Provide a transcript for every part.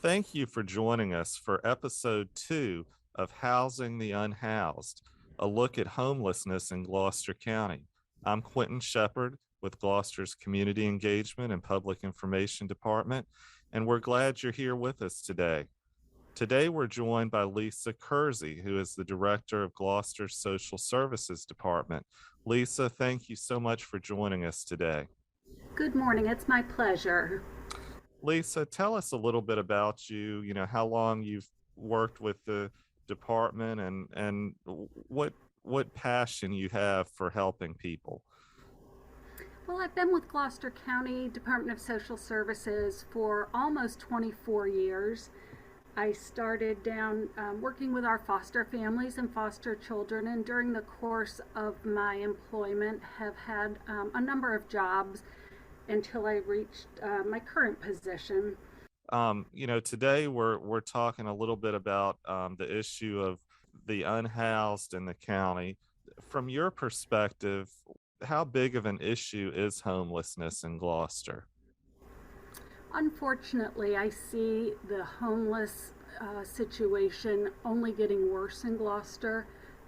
Thank you for joining us for episode 2 of Housing the Unhoused, a look at homelessness in Gloucester County. I'm Quentin Shepard with Gloucester's Community Engagement and Public Information Department, and we're glad you're here with us today. Today, we're joined by Lisa Kersey, who is the Director of Gloucester's Social Services Department. Lisa, thank you so much for joining us today. Good morning. It's my pleasure. Lisa, tell us a little bit about you, how long you've worked with the department and what passion you have for helping people. Well, I've been with Gloucester County Department of Social Services for almost 24 years. I started down working with our foster families and foster children, and during the course of my employment have had a number of jobs until I reached my current position. Today we're talking a little bit about the issue of the unhoused in the county. From your perspective, how big of an issue is homelessness in Gloucester? Unfortunately, I see the homeless situation only getting worse in Gloucester.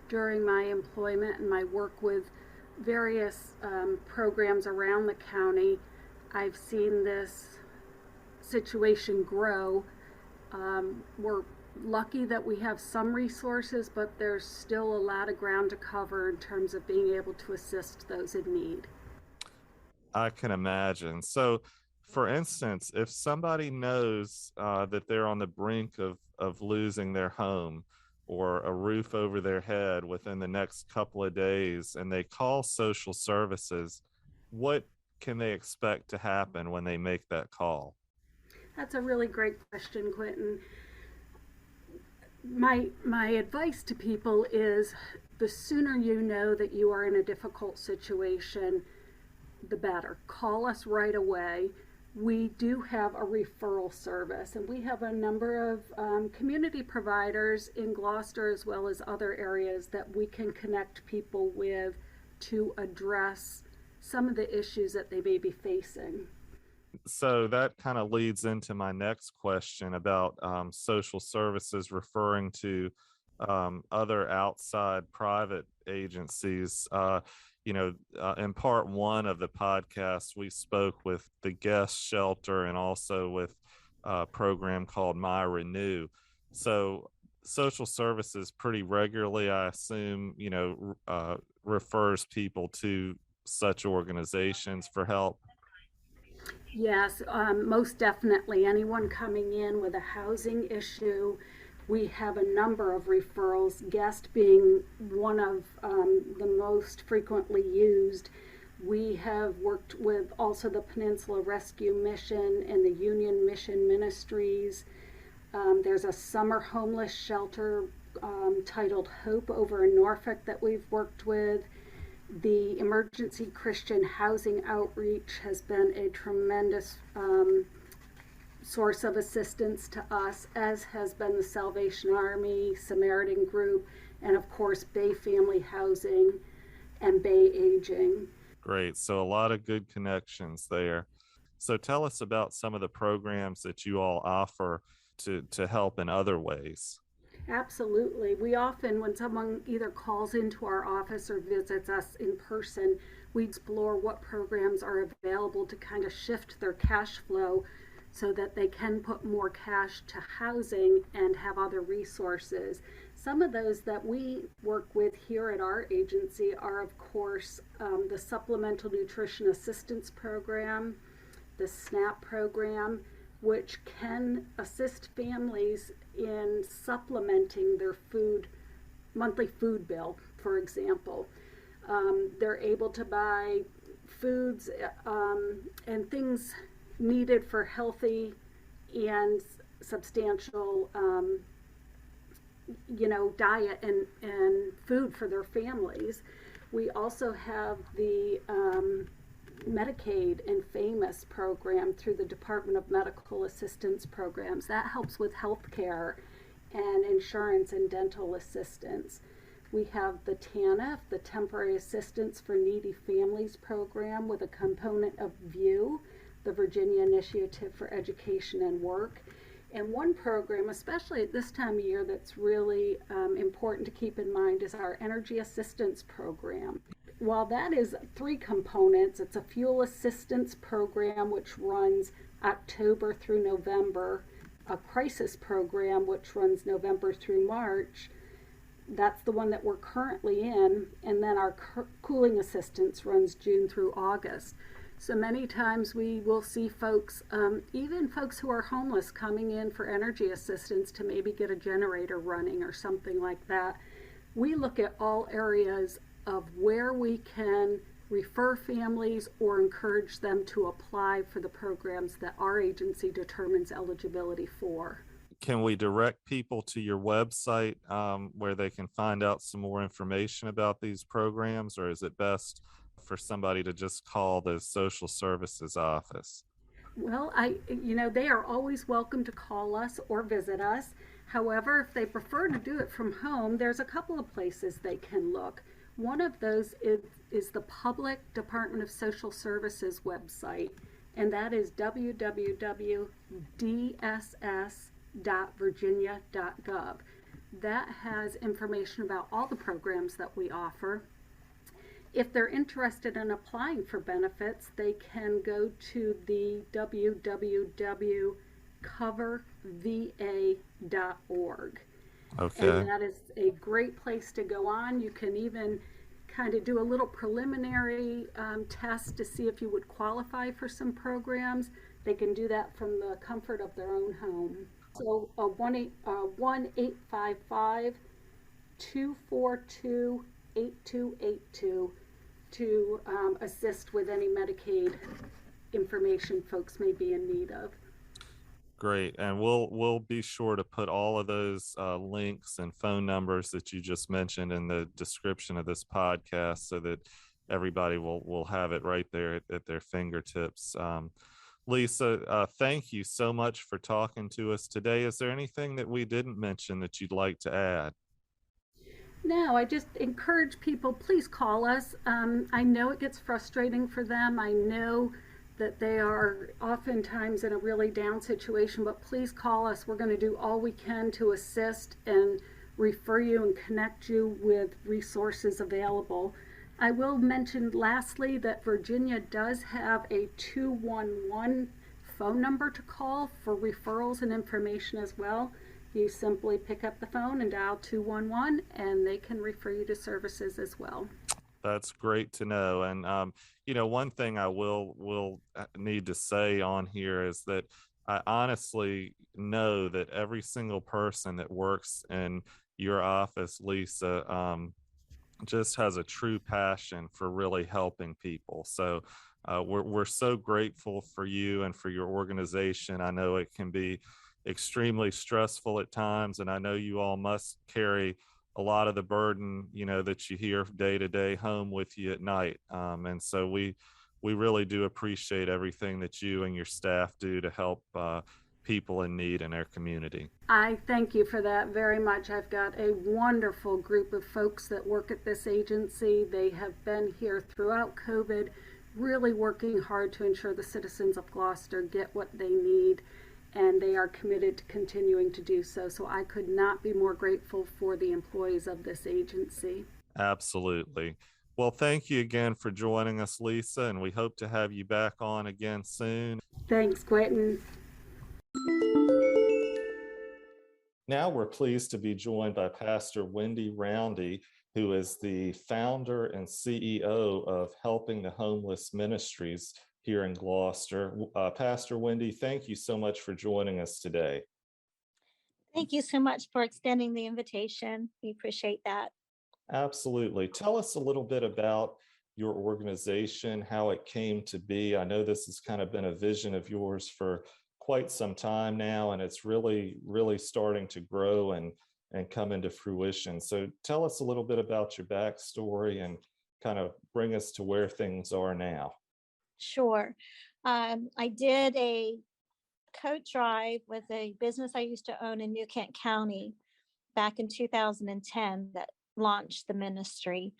During my employment and my work with various programs around the county, I've seen this situation grow. We're lucky that we have some resources, but there's still a lot of ground to cover in terms of being able to assist those in need. I can imagine. So, for instance, if somebody knows that they're on the brink of losing their home or a roof over their head within the next couple of days and they call social services, what can they expect to happen when they make that call? That's a really great question, Quentin. My advice to people is the sooner you know that you are in a difficult situation, the better. Call us right away. We do have a referral service, and we have a number of community providers in Gloucester as well as other areas that we can connect people with to address some of the issues that they may be facing. So that kind of leads into my next question about social services referring to other outside private agencies. In part 1 of the podcast, we spoke with the guest shelter and also with a program called My Renew. So social services pretty regularly, I assume, refers people to such organizations for help. Yes, most definitely. Anyone coming in with a housing issue, we have a number of referrals, guest being one of the most frequently used. We have worked with also the Peninsula Rescue Mission and the Union Mission Ministries. There's a summer homeless shelter titled Hope over in Norfolk that we've worked with. The Emergency Christian Housing Outreach has been a tremendous source of assistance to us, as has been the Salvation Army, Samaritan Group, and of course Bay Family Housing and Bay Aging. Great. So a lot of good connections there. So tell us about some of the programs that you all offer to help in other ways. Absolutely. We often, when someone either calls into our office or visits us in person, we explore what programs are available to kind of shift their cash flow so that they can put more cash to housing and have other resources. Some of those that we work with here at our agency are, of course, the Supplemental Nutrition Assistance Program, the SNAP program, which can assist families in supplementing their monthly food bill, for example. They're able to buy foods and things needed for healthy and substantial diet and food for their families. We also have the Medicaid and FAMOUS program through the Department of Medical Assistance Programs. That helps with health care and insurance and dental assistance. We have the TANF, the Temporary Assistance for Needy Families program, with a component of VIEW, the Virginia Initiative for Education and Work. And one program, especially at this time of year, that's really important to keep in mind is our energy assistance program. While that is three components, it's a fuel assistance program which runs October through November, a crisis program which runs November through March. That's the one that we're currently in, and then our cooling assistance runs June through August. So many times we will see folks, even folks who are homeless, coming in for energy assistance to maybe get a generator running or something like that. We look at all areas of where we can refer families or encourage them to apply for the programs that our agency determines eligibility for. Can we direct people to your website where they can find out some more information about these programs, or is it best for somebody to just call the social services office? Well, they are always welcome to call us or visit us. However, if they prefer to do it from home, there's a couple of places they can look. One of those is the Public Department of Social Services website, and that is www.dss.virginia.gov. That has information about all the programs that we offer. If they're interested in applying for benefits, they can go to the www.coverva.org. Okay. And that is a great place to go on. You can even kind of do a little preliminary test to see if you would qualify for some programs. They can do that from the comfort of their own home. So 1-855-242-8282 to assist with any Medicaid information folks may be in need of. Great. And we'll be sure to put all of those links and phone numbers that you just mentioned in the description of this podcast so that everybody will have it right there at their fingertips. Lisa, thank you so much for talking to us today. Is there anything that we didn't mention that you'd like to add? No, I just encourage people, please call us. I know it gets frustrating for them. I know that they are oftentimes in a really down situation, but please call us. We're going to do all we can to assist and refer you and connect you with resources available. I will mention lastly that Virginia does have a 211 phone number to call for referrals and information as well. You simply pick up the phone and dial 211 and they can refer you to services as well. That's great to know. And one thing I will need to say on here is that I honestly know that every single person that works in your office, Lisa, just has a true passion for really helping people. So we're so grateful for you and for your organization. I know it can be extremely stressful at times, and I know you all must carry a lot of the burden, that you hear day to day home with you at night. And so we really do appreciate everything that you and your staff do to help people in need in our community. I thank you for that very much. I've got a wonderful group of folks that work at this agency. They have been here throughout COVID, really working hard to ensure the citizens of Gloucester get what they need, and they are committed to continuing to do so. So I could not be more grateful for the employees of this agency. Absolutely. Well, thank you again for joining us, Lisa, and we hope to have you back on again soon. Thanks, Quentin. Now we're pleased to be joined by Pastor Wendy Roundy, who is the founder and CEO of Helping the Homeless Ministries here in Gloucester. Pastor Wendy, thank you so much for joining us today. Thank you so much for extending the invitation. We appreciate that. Absolutely. Tell us a little bit about your organization, how it came to be. I know this has kind of been a vision of yours for quite some time now, and it's really, really starting to grow and come into fruition. So tell us a little bit about your backstory and kind of bring us to where things are now. Sure. I did a coat drive with a business I used to own in New Kent County back in 2010 that launched the ministry.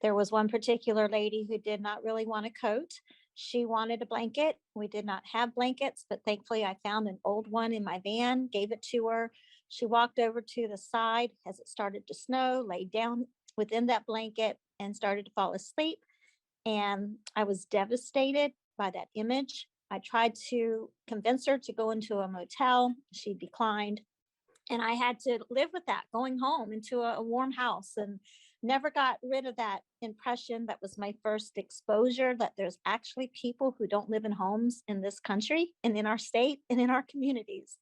There was one particular lady who did not really want a coat. She wanted a blanket. We did not have blankets, but thankfully I found an old one in my van, gave it to her. She walked over to the side as it started to snow, laid down within that blanket and started to fall asleep. And I was devastated by that image. I tried to convince her to go into a motel. She declined. And I had to live with that, going home into a warm house, and never got rid of that impression. That was my first exposure that there's actually people who don't live in homes in this country and in our state and in our communities.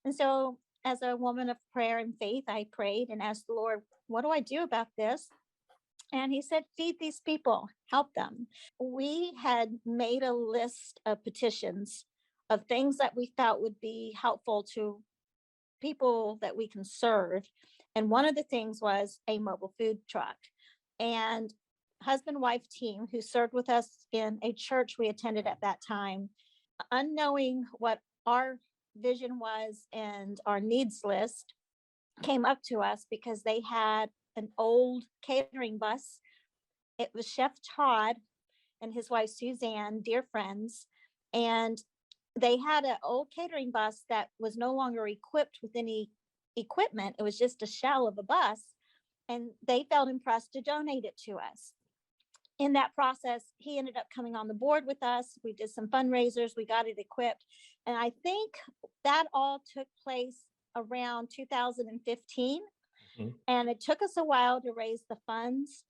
And so as a woman of prayer and faith, I prayed and asked the Lord, what do I do about this? And he said, feed these people, help them. We had made a list of petitions of things that we felt would be helpful to people that we can serve. And one of the things was a mobile food truck. And husband-wife team who served with us in a church we attended at that time, unknowing what our vision was and our needs list, came up to us because they had an old catering bus. It was Chef Todd and his wife Suzanne, dear friends, and they had an old catering bus that was no longer equipped with any equipment. It was just a shell of a bus, and they felt impressed to donate it to us. In that process, he ended up coming on the board with us. We did some fundraisers, we got it equipped, and I think that all took place around 2015. And it took us a while to raise the funds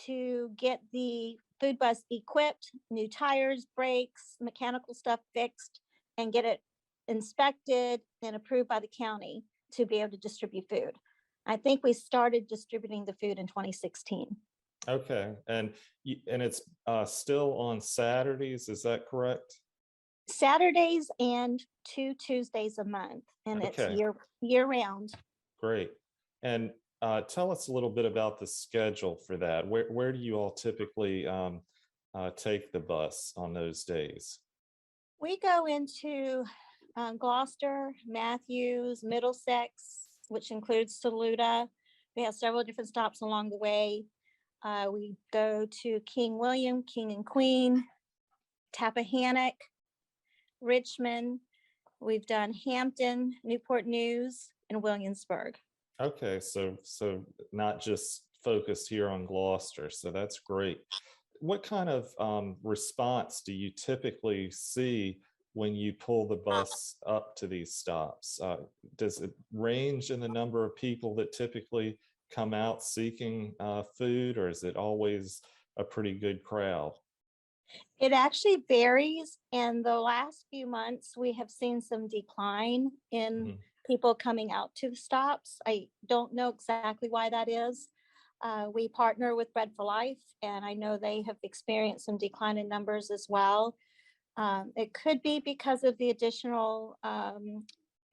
to get the food bus equipped, new tires, brakes, mechanical stuff fixed, and get it inspected and approved by the county to be able to distribute food. I think we started distributing the food in 2016. Okay, and it's still on Saturdays, is that correct? Saturdays and 2 Tuesdays a month, and it's Okay. year round. Great. And tell us a little bit about the schedule for that. Where do you all typically take the bus on those days? We go into Gloucester, Matthews, Middlesex, which includes Saluda. We have several different stops along the way. We go to King William, King and Queen, Tappahannock, Richmond. We've done Hampton, Newport News, and Williamsburg. Okay, so not just focused here on Gloucester, so that's great. What kind of response do you typically see when you pull the bus up to these stops? Does it range in the number of people that typically come out seeking food, or is it always a pretty good crowd? It actually varies. In the last few months, we have seen some decline in people coming out to the stops. I don't know exactly why that is. We partner with Bread for Life, and I know they have experienced some decline in numbers as well. It could be because of the additional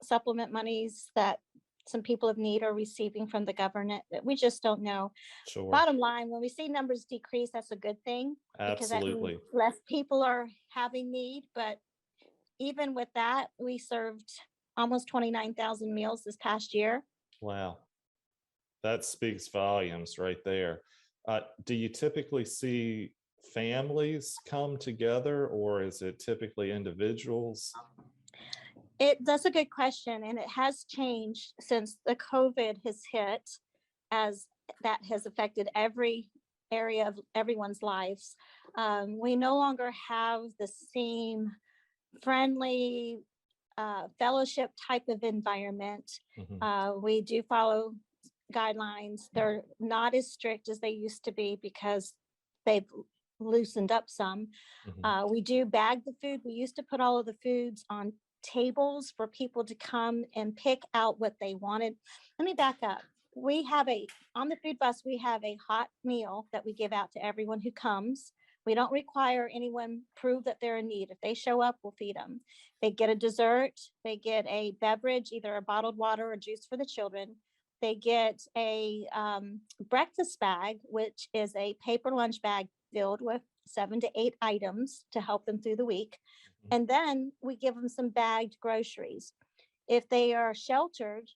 supplement monies that some people of need are receiving from the government. We just don't know. Sure. Bottom line, when we see numbers decrease, that's a good thing. Because that Absolutely. means less people are having need. But even with that, we served almost 29,000 meals this past year. Wow. That speaks volumes right there. Do you typically see families come together, or is it typically individuals? That's a good question, and it has changed since the COVID has hit, as that has affected every area of everyone's lives. We no longer have the same friendly fellowship type of environment. We do follow guidelines. They're not as strict as they used to be because they've loosened up some. We do bag the food. We used to put all of the foods on tables for people to come and pick out what they wanted. Let me back up. On the food bus, we have a hot meal that we give out to everyone who comes. We don't require anyone prove that they're in need. If they show up, we'll feed them. They get a dessert. They get a beverage, either a bottled water or juice for the children. They get a breakfast bag, which is a paper lunch bag filled with 7 to 8 items to help them through the week. And then we give them some bagged groceries. If they are sheltered,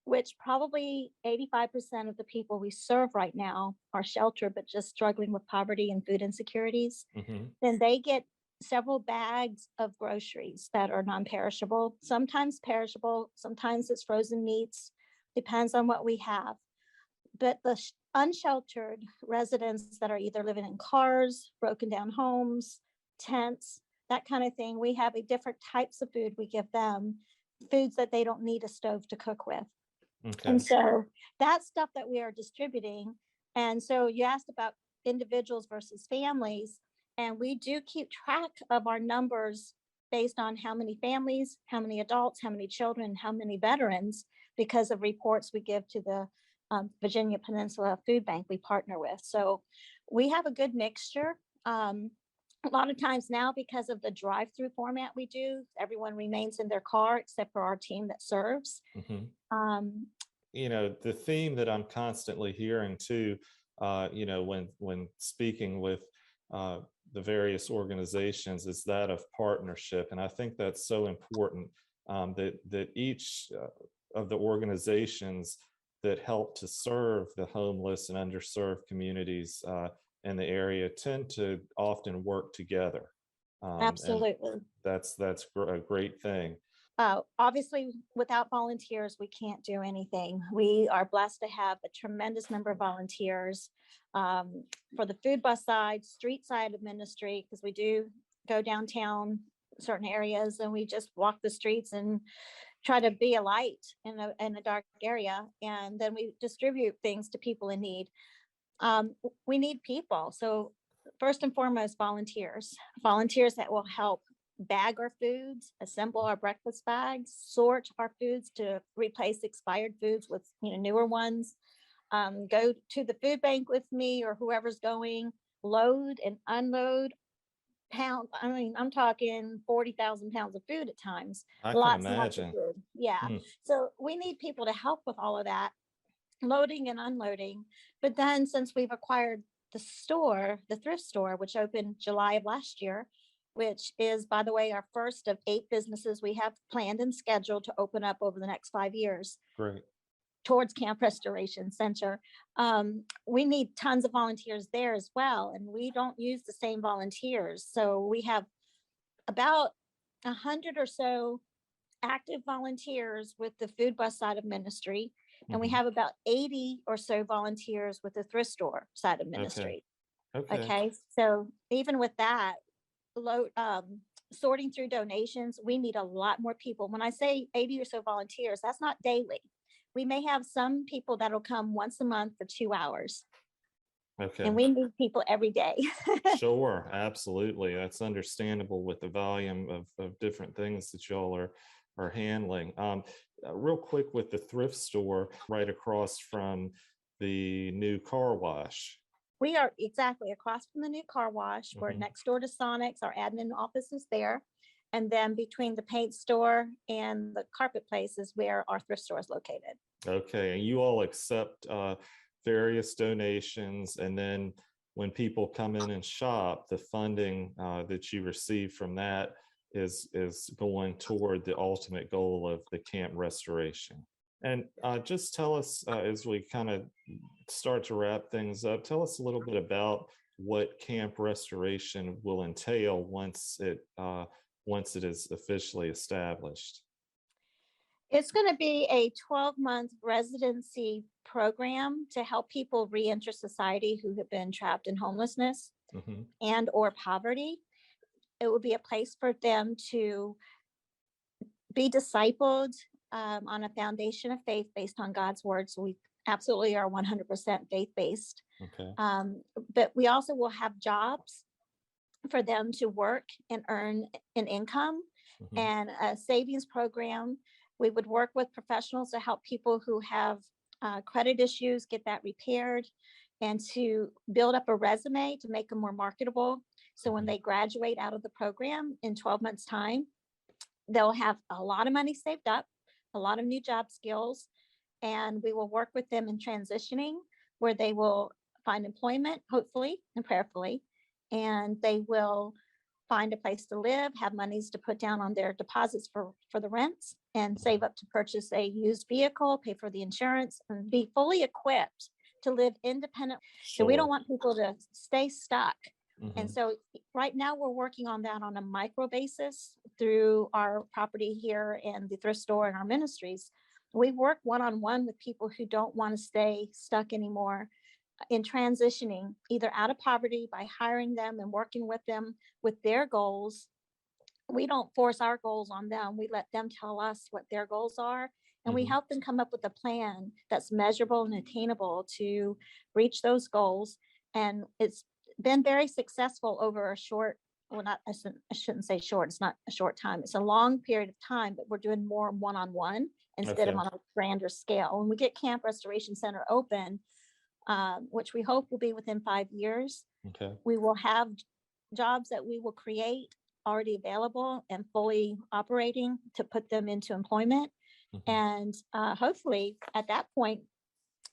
which probably 85% of the people we serve right now are sheltered, but just struggling with poverty and food insecurities, Hmm. then they get several bags of groceries that are non-perishable, sometimes perishable, sometimes it's frozen meats, depends on what we have. But the unsheltered residents that are either living in cars, broken down homes, tents, that kind of thing, we have a different types of food we give them, foods that they don't need a stove to cook with. And Okay. so that's stuff that we are distributing. And so you asked about individuals versus families, and we do keep track of our numbers based on how many families, how many adults, how many children, how many veterans, because of reports we give to the Virginia Peninsula Food Bank we partner with. So we have a good mixture. A lot of times now, because of the drive-through format we do, everyone remains in their car except for our team that serves. Hmm. Um, The theme that I'm constantly hearing too, when speaking with uh, the various organizations, is that of partnership, and I think that's so important, that each of the organizations that help to serve the homeless and underserved communities in the area tend to often work together, and Absolutely. that's a great thing. Obviously, without volunteers, we can't do anything. We are blessed to have a tremendous number of volunteers um, for the food bus side, street side of ministry, because we do go downtown certain areas and we just walk the streets and try to be a light in a dark area. And then we distribute things to people in need. We need people. So first and foremost, volunteers that will help bag our foods, assemble our breakfast bags, sort our foods to replace expired foods with newer ones. Go to the food bank with me or whoever's going, load and unload pound. I mean, I'm talking 40,000 pounds of food at times, I can lots and lots of imagine. food. Yeah. Hmm. So we need people to help with all of that, loading and unloading. But then since we've acquired the thrift store, which opened July of last year, which is, by the way, our first of 8 businesses we have planned and scheduled to open up over the next 5 years Great. towards Camp Restoration Center. We need tons of volunteers there as well. And we don't use the same volunteers. So we have about 100 or so active volunteers with the food bus side of ministry. And we Hmm. have about 80 or so volunteers with the thrift store side of Okay. ministry. Okay. Okay. So even with that, load, sorting through donations, we need a lot more people. When I say 80 or so volunteers, that's not daily. We may have some people that'll come once a month for 2 hours, Okay. and we need people every day. Sure. Absolutely. That's understandable with the volume of different things that y'all are handling. Real quick, with the thrift store right across from the new car wash. We are exactly across from the new car wash. We're Hmm. next door to Sonic's. Our admin office is there. And then between the paint store and the carpet place is where our thrift store is located. Okay. And you all accept various donations, and then when people come in and shop, the funding that you receive from that is going toward the ultimate goal of the camp restoration. And just tell us, as we kind of start to wrap things up, tell us a little bit about what camp restoration will entail once it is officially established. It's going to be a 12-month residency program to help people reenter society who have been trapped in homelessness Hmm. and or poverty. It will be a place for them to be discipled on a foundation of faith based on God's word. So we absolutely are 100% faith-based. Okay. But we also will have jobs for them to work and earn an income, Hmm. and a savings program. We would work with professionals to help people who have credit issues get that repaired, and to build up a resume to make them more marketable. So when Hmm. they graduate out of the program in 12 months time, they'll have a lot of money saved up, a lot of new job skills, and we will work with them in transitioning where they will find employment, hopefully and prayerfully, and they will find a place to live, have monies to put down on their deposits for the rents, and save up to purchase a used vehicle, pay for the insurance, and be fully equipped to live independent. So we don't want people to stay stuck. And so right now we're working on that on a micro basis through our property here and the thrift store and our ministries. We work one-on-one with people who don't want to stay stuck anymore in transitioning either out of poverty by hiring them and working with them with their goals. We don't force our goals on them. We let them tell us what their goals are. And we help them come up with a plan that's measurable and attainable to reach those goals. And it's been very successful over a short, well, not, I shouldn't say short, it's not a short time. It's a long period of time, but we're doing more one-on-one instead of on a grander scale. When we get Camp Restoration Center open, which we hope will be within 5 years, we will have jobs that we will create already available and fully operating to put them into employment. And hopefully at that point,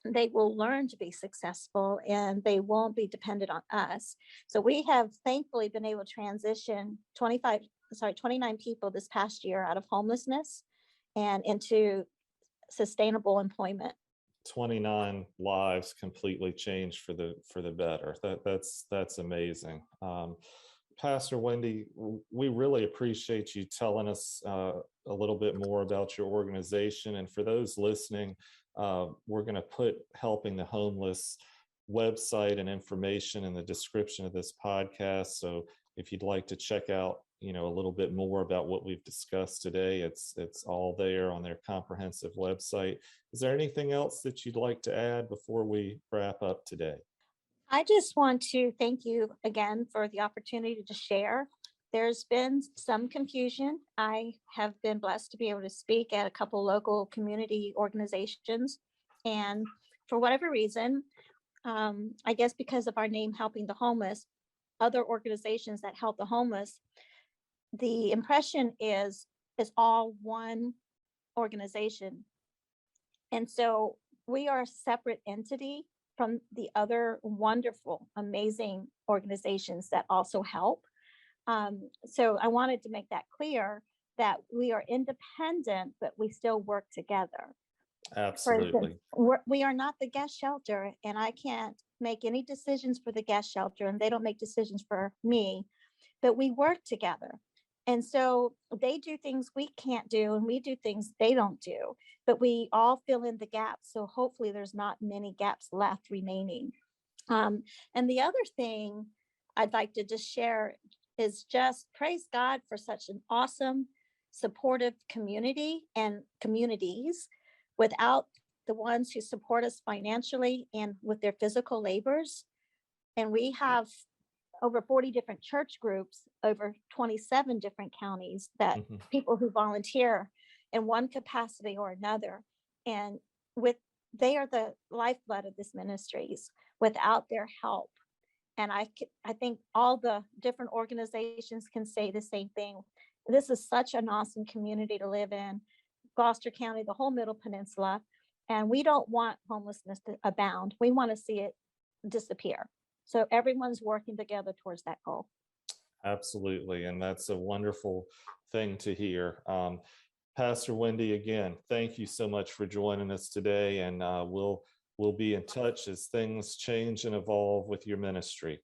they will learn to be successful and they won't be dependent on us. So we have thankfully been able to transition 29 people this past year out of homelessness and into sustainable employment. 29 lives completely changed for the better. That's amazing. Pastor Wendy, we really appreciate you telling us a little bit more about your organization. And for those listening, we're going to put Helping the Homeless website and information in the description of this podcast. So if you'd like to check out, a little bit more about what we've discussed today, it's all there on their comprehensive website. Is there anything else that you'd like to add before we wrap up today? I just want to thank you again for the opportunity to share. There's been some confusion. I have been blessed to be able to speak at a couple local community organizations. And for whatever reason, I guess because of our name, Helping the Homeless, other organizations that help the homeless, the impression is all one organization. And so we are a separate entity from the other wonderful, amazing organizations that also help. So I wanted to make that clear that we are independent, but we still work together. Absolutely. We are not the guest shelter, and I can't make any decisions for the guest shelter, and they don't make decisions for me, but we work together. And so they do things we can't do, and we do things they don't do, but we all fill in the gaps. So hopefully there's not many gaps left remaining. And the other thing I'd like to just share is just praise God for such an awesome, supportive community and communities. Without the ones who support us financially and with their physical labors. And we have over 40 different church groups, over 27 different counties that people who volunteer in one capacity or another. And they are the lifeblood of this ministries. Without their help, and I think all the different organizations can say the same thing. This is such an awesome community to live in. Gloucester County, the whole Middle Peninsula, and we don't want homelessness to abound. We want to see it disappear. So everyone's working together towards that goal. Absolutely, and that's a wonderful thing to hear. Pastor Wendy, again, thank you so much for joining us today, and we'll be in touch as things change and evolve with your ministry.